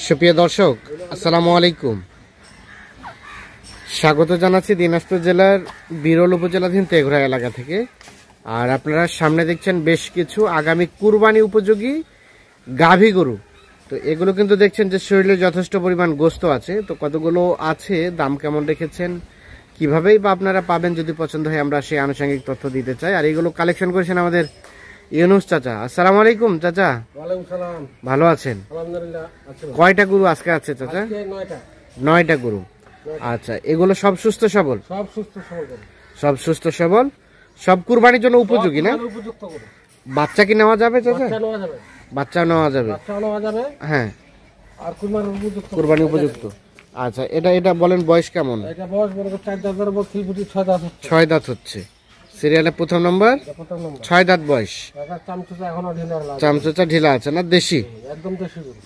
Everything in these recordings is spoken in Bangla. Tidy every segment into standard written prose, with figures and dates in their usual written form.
সুপ্রিয় দর্শক, আসসালামু আলাইকুম। স্বাগত জানাচ্ছি দিনাজপুর জেলার বিরল উপজেলাধীন তেঘরা এলাকা থেকে। আর আপনারা সামনে দেখছেন বেশ কিছু আগামী কুরবানি উপযোগী গাভী গরু। তো এগুলো কিন্তু দেখছেন যে শরীরে যথেষ্ট পরিমাণ গোস্ত আছে। তো কতগুলো আছে, দাম কেমন রেখেছেন, কিভাবেই বা আপনারা পাবেন, যদি পছন্দ হয় আমরা সেই আনুষঙ্গিক তথ্য দিতে চাই। আর এগুলো কালেকশন করেছেন আমাদের ইউনুস চাচা। আসসালামু আলাইকুম চাচা। ওয়ালাইকুম সালাম। ভালো আছেন? আলহামদুলিল্লাহ। কয়টা গরু আজকে আছে চাচা? 9টা গরু। আচ্ছা, এগুলো সব সুস্থ সবল? সব সুস্থ সবল। সব সুস্থ সবল, সব কুরবানির জন্য উপযোগী না? উপযুক্ত গরু। বাচ্চা কি নেওয়া যাবে চাচা? বাচ্চা নেওয়া যাবে। বাচ্চা নেওয়া যাবে। বাচ্চা নেওয়া যাবে। হ্যাঁ। আর কুরবানির উপযুক্ত। কুরবানি উপযুক্ত। আচ্ছা, এটা বলেন বয়স কেমন? এটা বয়স বড় 4 দাঁতের উপর 3 ফুটি 6 দাঁত হচ্ছে। 6 দাঁত হচ্ছে। সিরিয়ালে প্রথম নম্বর। 6 দাঁত বয়স। এটা চামচুচা এখনো ঢিলা আছে। চামচুচা ঢিলা আছে না? দেশি? একদম দেশি গরু।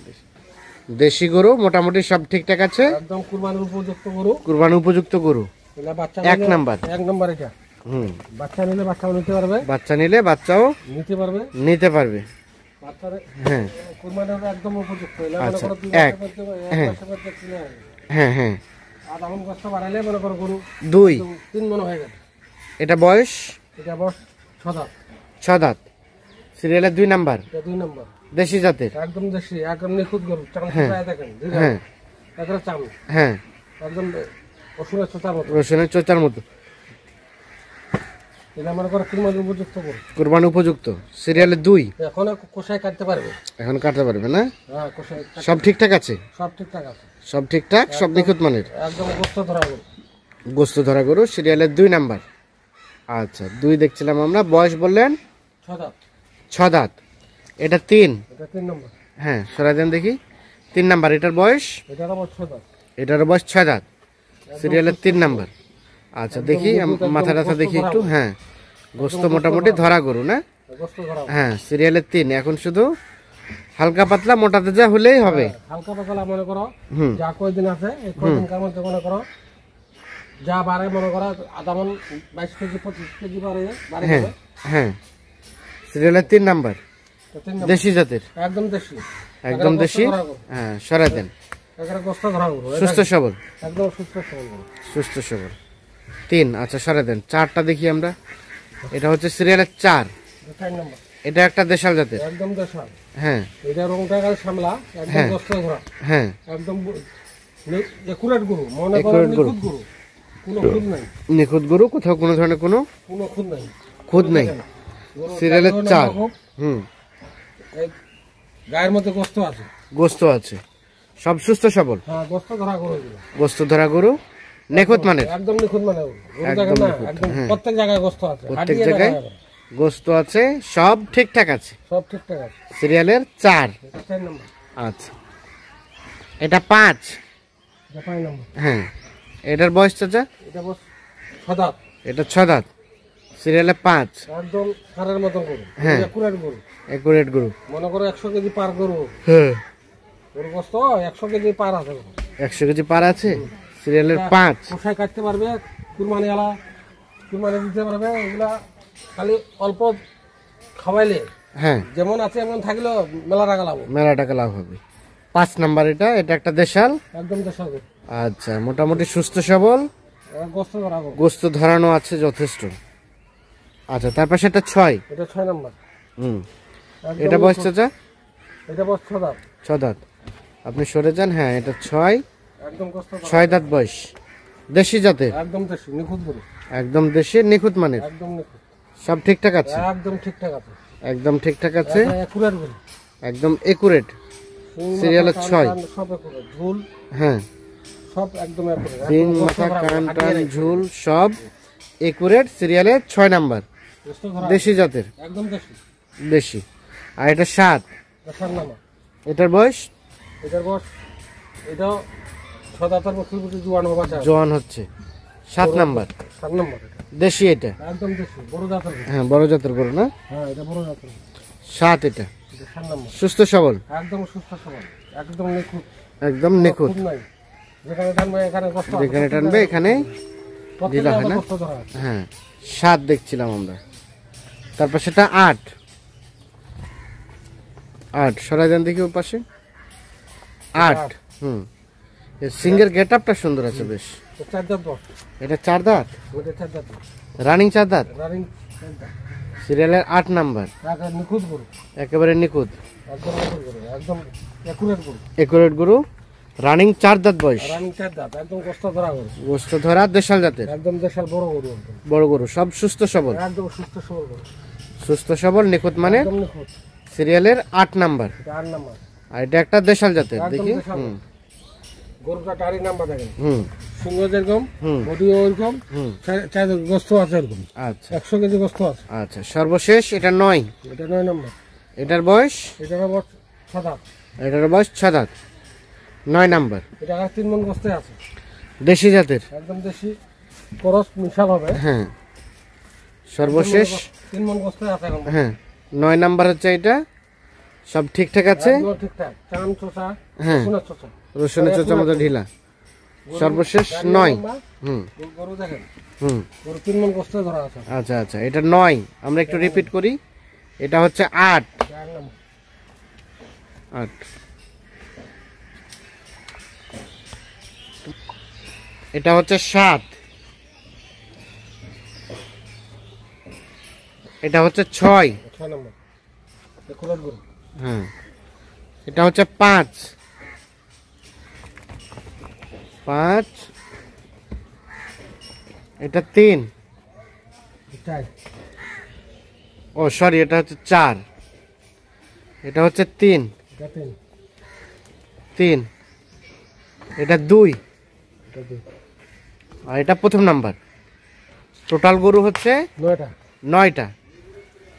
দেশি গরু, মোটামুটি সব ঠিকঠাক আছে। একদম কুরবানির উপযুক্ত গরু। কুরবানি উপযুক্ত গরু। এটা বাচ্চা 1 নাম্বার। 1 নাম্বার এটা। বাচ্চা নিলে বাচ্চাও নিতে পারবে। বাচ্চা নিলে বাচ্চাও নিতে পারবে। বাচ্চারে হ্যাঁ, কুরবানির একদম উপযুক্ত। এটা মনে আচ্ছা, করো 2 এক। হ্যাঁ হ্যাঁ হ্যাঁ। আর দাম কষ্ট বাড়াইলে মনে করো গরু 2 3 মনে হয়ে যাবে। এটা বয়স? এটা বয়স 6 দাঁত। 6 দাঁত। সিরিয়ালে 2 নাম্বার। এটা 2 নাম্বার। দেশি জাতের? একদম দেশি, একদম নিখুঁত গরু। হ্যাঁ দেখেন, হ্যাঁ একদম চাম, হ্যাঁ, একদম রসুনের চোচার মতো। রসুনের চোচার মতো। এটা মনে করো কুরবানির উপযুক্ত গরু। কুরবানি উপযুক্ত। সিরিয়ালে 2। এখন কোষায় কাটতে পারবে। এখন কাটতে পারবে না? হ্যাঁ, কোষায় সব ঠিকঠাক আছে? সব ঠিকঠাক আছে। সব ঠিকঠাক, সব নিখুঁত মানের। একদম গোস্ত ধরা গরু। গোস্ত ধরা গরু। সিরিয়ালে 2 নাম্বার। আচ্ছা, 2 দেখছিলাম আমরা। বয়স বললেন 6 দাঁত। 6 দাঁত। এটা 3। এটা 3 নাম্বার। হ্যাঁ, সরাই দেন দেখি। 3 নাম্বার। এটার বয়স? এটার আবার 6 দাঁত। এটার বয়স 6 দাঁত। সিরিয়ালে 3 নাম্বার। আচ্ছা, দেখি মাথা টাথা দেখি একটু। হ্যাঁ, গোস্ত মোটামুটি ধরা গরু না? গোস্ত ধরা। হ্যাঁ, সিরিয়ালে 3। এখন শুধু হালকা পাতলা মোটা তাজা হলেই হবে। হালকা পাতলা মনে করো যা কয়দিন আছে এই কয়দিনকার মধ্যে মনে করো যা বাড়ে, মনে করো আধা মন 22 কেজি 25 কেজি বাড়ে। হ্যাঁ হ্যাঁ। সিরিয়ালে 3 নাম্বার। দেশি জাতের? একদম দেশি। একদম দেশি। হ্যাঁ, সরাই দেন। এখানে গোস্ত ধরা গরু। সুস্থ সবল? একদম সুস্থ সবল গরু। সুস্থ সবল। 3। আচ্ছা, সরাই দেন। 4টা দেখি আমরা। এটা হচ্ছে সিরিয়ালের 4। 4 নাম্বার। এটা একটা দেশাল জাতের? একদম দেশাল। হ্যাঁ। এটা রংটা গাল সামলা, একদম গোস্ত ধরা। হ্যাঁ, একদম একুরেট গরু। মনে করো নিখুঁত গরু। কোনো খুঁত নাই। নিখুঁত গরু, কোথাও কোনো ধরনের কোনো খুঁত নাই। খুঁত নেই। সিরিয়ালের 4। এই গায়ের মধ্যে গোস্ত আছে। গোস্ত আছে। সব সুস্থ সবল? হ্যাঁ, গোস্ত ধরা গরু। গোস্ত ধরা গরু, নিখুঁত মানের? একদম নিখুঁত মানের গরু। একদম প্রত্যেক জায়গায় গোস্ত আছে। প্রত্যেক জায়গায় গোস্ত আছে, সব ঠিকঠাক আছে। সব ঠিকঠাক আছে। সিরিয়ালের 4। 4 নাম্বার। আচ্ছা, এটা 5। 5 নাম্বার। হ্যাঁ। এটার বয়স চাচা? এটা বস 6 দাঁত। এটা 6 দাঁত। সিরিয়ালে 5। একদম সারের মতো গরু। হ্যাঁ, একুরেট গরু। একুরেট গরু। মনে করো 100 কেজি পার গরু। হ্যাঁ, গরু গোস্ত 100 কেজি পার আছে। 100 কেজি পার আছে। সিরিয়ালের 5। কোষায় কাটতে পারবে, কুরবানি আলা কুরবানি দিতে পারবে। এগুলা খালি অল্প খাওয়াইলে, হ্যাঁ, যেমন আছে এমন থাকলেও মেলা টাকা লাভ। মেলা টাকা লাভ হবে। 5 নাম্বার। এটা একটা দেশাল? একদম দেশাল গরু। আচ্ছা, মোটামুটি সুস্থ সবল, গোস্ত ধরা গরু। গোস্ত ধরানো আছে যথেষ্ট। আচ্ছা, তারপর সেটা 6। এটা 6 নাম্বার। এটা বয়স চাচা? এটা বয়স 6 দাঁত। 6 দাঁত। আপনি সরে যান। হ্যাঁ, এটা 6। একদম গোস্ত 6 দাঁত বয়স। দেশি জাতের? একদম দেশি, নিখুঁত গরু। একদম দেশি, নিখুঁত মানের? একদম নিখুঁত। সব ঠিকঠাক আছে? একদম ঠিকঠাক আছে। একদম ঠিকঠাক আছে। একুরেট গরু। একদম একুরেট। সিরিয়ালের 6। সব একুরেট। ঝুল হ্যাঁ, সব একদম একুরেট। সিং মাথা কান টান ঝুল সব একুরেট। সিরিয়ালের 6 নাম্বার। দেশি জাতের? একদম দেশি। দেশি। আর এটা 7। 7 নাম্বার। এটার বয়স? এটার বয়স এটাও 6 দাঁতের মধ্যে জোয়ান হবা চাই। জোয়ান হচ্ছে। 7 নাম্বার। 7 নাম্বার। দেশি এটা? একদম দেশি, বড় জাতের। হ্যাঁ, বড় জাতের গরু না? হ্যাঁ, এটা বড় জাতের। 7 এটা? 7 নাম্বার। সুস্থ সবল? একদম সুস্থ সবল। একদম নিখুঁত। একদম নিখুঁত। যেখানে টানবে এখানে কষ্ট, যেখানে টানবে এখানে ঢিলা হয় না? হ্যাঁ, 7 দেখছিলাম আমরা। তারপর সেটা 8। 8 সরাই দেন দেখি ওর পাশে। 8। হুম, সিঙ্গের গেট আপটা সুন্দর আছে বেশ। চার দাঁত বস, এটা 4 দাঁত, ওটা চার দাঁত বস, রানিং 4 দাঁত, রানিং চার দাঁত, সিরিয়ালের 8 নাম্বার, টাকা নিখুঁত গরু, একেবারে নিখুঁত, একদম নিখুঁত গরু, একদম একুরেট গরু, একুরেট গরু, রানিং 4 দাঁত বয়স, রানিং চার দাঁত, একদম কষ্ট ধরা গরু, গোস্ত ধরা দেশাল জাতের, একদম দেশাল বড় গরু, একদম বড় গরু, সব সুস্থ সবল, একদম সুস্থ সবল গরু, সুস্থ সবল নিখুঁত মানে একদম নিখুঁত, সিরিয়ালের 8 নাম্বার। এটা 8 নাম্বার, আর এটা একটা দেশাল জাতের, একদম দেখি। দেশাল। হুম গরুটা টারি নাম্বার দেখেন, হুম সিংহ যেরকম, হুম বডিও ওইরকম, হুম। চার গোস্ত আছে এরকম, আচ্ছা 100 কেজি গোস্ত আছে, আচ্ছা, সর্বশেষ এটা 9, এটা 9 নাম্বার, এটার বয়স, এটার আবার 6 দাঁত, এটার বয়স 6 দাঁত, 9 নাম্বার, এটা আর 3 মণ গোস্তে আছে, দেশি জাতের। একদম দেশি করস মিশাল হবে, হ্যাঁ, সর্বশেষ 3 মণ গোস্তে আছে এখন, হ্যাঁ 9 নাম্বার হচ্ছে এটা, সব ঠিকঠাক আছে। একদম ঠিকঠাক, চাম চোষা, হ্যাঁ, সোনা চোষা, রসুনের চোচা মতো ঢিলা। সর্বশেষ 9। হুম গরু দেখেন, হুম গরু 3 মণ গোস্তে ধরা আছে, আচ্ছা আচ্ছা, এটা 9, আমরা একটু রিপিট করি, এটা হচ্ছে 8। 4 নাম্বার, 8, এটা হচ্ছে 7, এটা হচ্ছে 6, 6 নাম্বার, একুরেট গরু, হ্যাঁ, এটা হচ্ছে 5, 5, এটা 3, চাই, ও সরি, এটা হচ্ছে 4, এটা হচ্ছে 3, এটা 3, 3, এটা 2, এটা 2, আর এটা প্রথম নাম্বার। টোটাল গরু হচ্ছে 9টা, 9টা,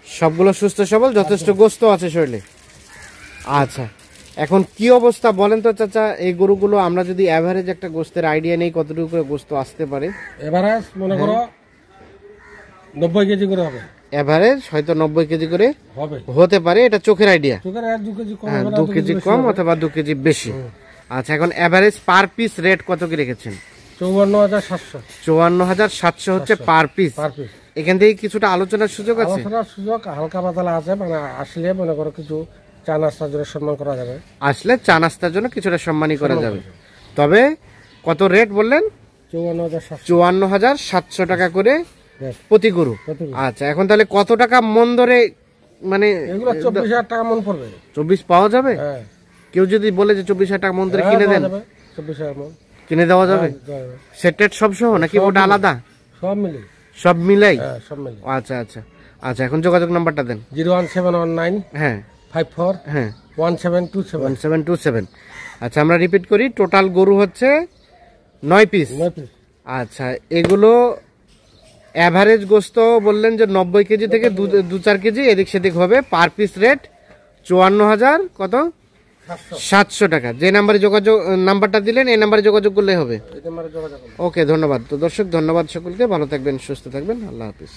সবগুলো সুস্থ সবল, যথেষ্ট গোস্ত আছে শরীরে। আচ্ছা, এখন কি অবস্থা বলেন তো চাচা, এই গরুগুলো আমরা যদি অ্যাভারেজ একটা গোস্তের আইডিয়া নেই কতটুকু করে গোস্ত আসতে পারে? এভারেজ মনে করো 90 কেজি করে হবে, অ্যাভারেজ হয়তো 90 কেজি করে হবে, হতে পারে, এটা চোখের আইডিয়া। সুগার 1-2 কেজি কম হ্যাঁ, হবে না, 2 কেজি কম অথবা 2 কেজি বেশি। আচ্ছা, এখন অ্যাভারেজ পার পিস রেট কত কি রেখেছেন? 54,700 54,700 হচ্ছে পার পিস। পার পিস, এখান থেকে কিছুটা আলোচনার সুযোগ আছে? আলোচনার সুযোগ হালকা পাতলা আছে, মানে আসলে মনে করো কিছু চা নাস্তার জন্য সম্মান করা যাবে, আসলে চা নাস্তার জন্য কিছুটা সম্মানই করা যাবে। তবে কত রেট বললেন? 54,700 54,700 টাকা করে Yes, প্রতি গরু। প্রতি গরু। আচ্ছা, এখন তাহলে কত টাকা মন ধরে, মানে এগুলো 24,000 টাকা মন পড়বে, 24 পাওয়া যাবে? হ্যাঁ, কেউ যদি বলে যে 24,000 টাকা মন ধরে হ্যাঁ, কিনে পাওয়া দেন, যাবে, 24,000 মন, কিনে দেওয়া যাবে? হ্যাঁ, দেওয়া যাবে। সেট টেট সব সহ নাকি সব ওটা মিলে। আলাদা? সব মিলে, সব মিলাই? হ্যাঁ, সব মিলে। আচ্ছা আচ্ছা আচ্ছা, এখন যোগাযোগ নাম্বারটা দেন। 01719 হ্যাঁ 54 হ্যাঁ 1727 1727। আচ্ছা, আমরা রিপিট করি, টোটাল গরু হচ্ছে 9 পিস। 9 পিস, আচ্ছা, এগুলো অ্যাভারেজ গোস্ত বললেন যে 90 কেজি থেকে 2-4 কেজি এদিক সেদিক হবে। পার পিস রেট 54,000 কত 700 টাকা। যে নাম্বারে যোগাযোগ, নাম্বারটা দিলেন এই নাম্বারে যোগাযোগ করলে হবে। এই নাম্বারে যোগাযোগ করুন। ওকে, ধন্যবাদ। তো দর্শক, ধন্যবাদ সকলকে, ভালো থাকবেন, সুস্থ থাকবেন, আল্লাহ হাফিজ।